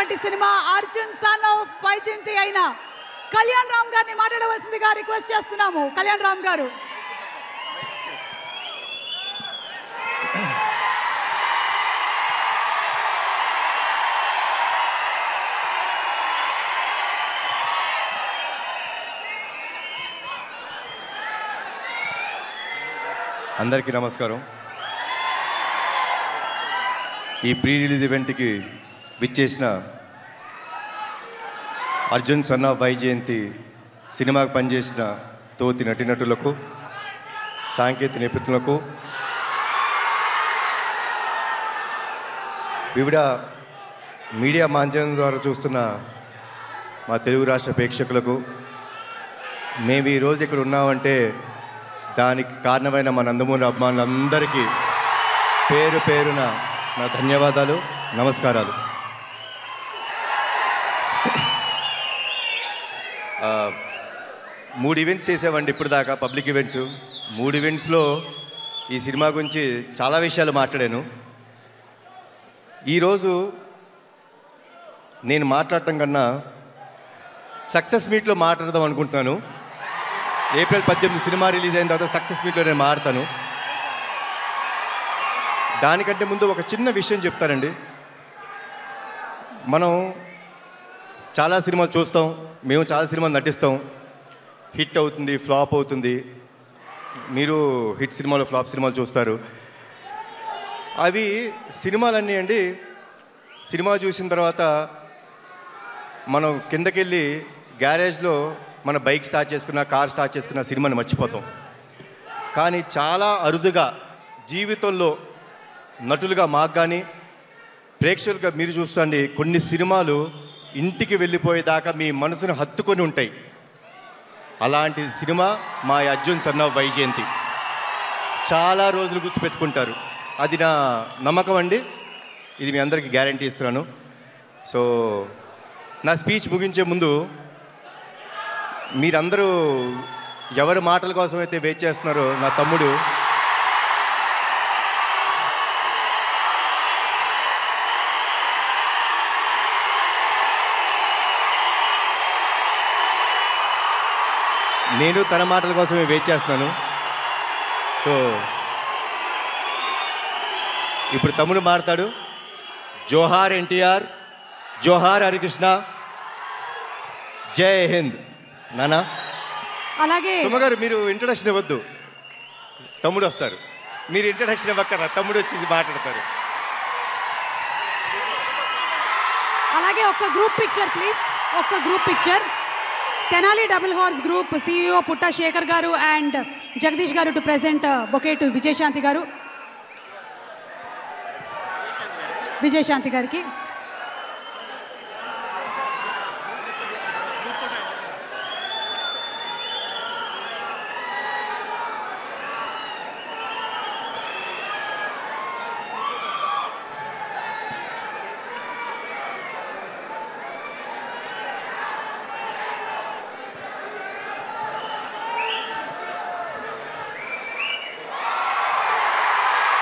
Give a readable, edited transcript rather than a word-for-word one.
వచ్చినటువంటి cinema Arjun son of Vyjayanthi అయిన కళ్యాణ్ రామ్ గారిని మాట్లాడవలసిందిగా రిక్వెస్ట్ చేస్తున్నాము. కళ్యాణ్ రామ్ గారు. అందరికీ నమస్కారం. ఈ ప్రీ రిలీజ్ ఈవెంట్కి విచ్చేసిన అర్జున్ సన్ ఆఫ్ వైజయంతి సినిమాకు పనిచేసిన తోటి నటీనటులకు, సాంకేతిక నిపుణులకు, వివిధ మీడియా మాధ్యమం ద్వారా చూస్తున్న మా తెలుగు రాష్ట్ర ప్రేక్షకులకు, మేము ఈరోజు ఇక్కడ ఉన్నామంటే దానికి కారణమైన మా నందమూరి అభిమానులందరికీ పేరు పేరున నా ధన్యవాదాలు, నమస్కారాలు. మూడు ఈవెంట్స్ చేసామండి ఇప్పుడు దాకా, పబ్లిక్ ఈవెంట్స్. 3 ఈవెంట్స్లో ఈ సినిమా గురించి చాలా విషయాలు మాట్లాడాను. ఈరోజు నేను మాట్లాడటం కన్నా సక్సెస్ మీట్లో మాట్లాడదాం అనుకుంటున్నాను. ఏప్రిల్ 18 సినిమా రిలీజ్ అయిన తర్వాత సక్సెస్ మీట్లో నేను మాట్లాడతాను. దానికంటే ముందు ఒక చిన్న విషయం చెప్తానండి. మనం చాలా సినిమాలు చూస్తాం, మేము చాలా సినిమాలు నటిస్తాం. హిట్ అవుతుంది, ఫ్లాప్ అవుతుంది. మీరు హిట్ సినిమాలు, ఫ్లాప్ సినిమాలు చూస్తారు. అవి సినిమాలన్నీ అండి, సినిమా చూసిన తర్వాత మనం కిందకెళ్ళి గ్యారేజ్లో మన బైక్ స్టార్ట్ చేసుకున్న, కార్ స్టార్ట్ చేసుకున్న సినిమాని మర్చిపోతాం. కానీ చాలా అరుదుగా జీవితంలో నటులుగా మాకు కానీ ప్రేక్షకులుగా మీరు చూస్తుండి కొన్ని సినిమాలు ఇంటికి వెళ్ళిపోయేదాకా మీ మనసును హత్తుకొని ఉంటాయి. అలాంటి సినిమా మా అర్జున్ సన్ ఆఫ్ వైజయంతి. చాలా రోజులు గుర్తుపెట్టుకుంటారు. అది నా నమ్మకం అండి. ఇది మీ అందరికీ గ్యారంటీ ఇస్తున్నాను. సో నా స్పీచ్ ముగించే ముందు మీరందరూ ఎవరి మాటల కోసం అయితే వెయిట్ చేస్తున్నారో, నా తమ్ముడు నేను తన మాటల కోసమే వెయిట్ చేస్తున్నాను. సో ఇప్పుడు తమ్ముడు మాట్లాడు. జోహార్ ఎన్టీఆర్, జోహార్ హరికృష్ణ, జై హింద్. నానా అలాగే సుమగారు మీరు ఇంట్రడక్షన్ ఇవ్వద్దు, తమ్ముడు వస్తారు. మీరు ఇంట్రడక్షన్ ఇవ్వక్కరా, తమ్ముడు వచ్చి మాట్లాడతారు. అలాగే ఒక్క గ్రూప్ పిక్చర్ ప్లీజ్, ఒక్క group picture. Tenali double horse group CEO పుట్టా శేఖర్ గారు అండ్ జగదీష్ గారు to present bouquet to Vijayashanti గారు. విజయశాంతి గారికి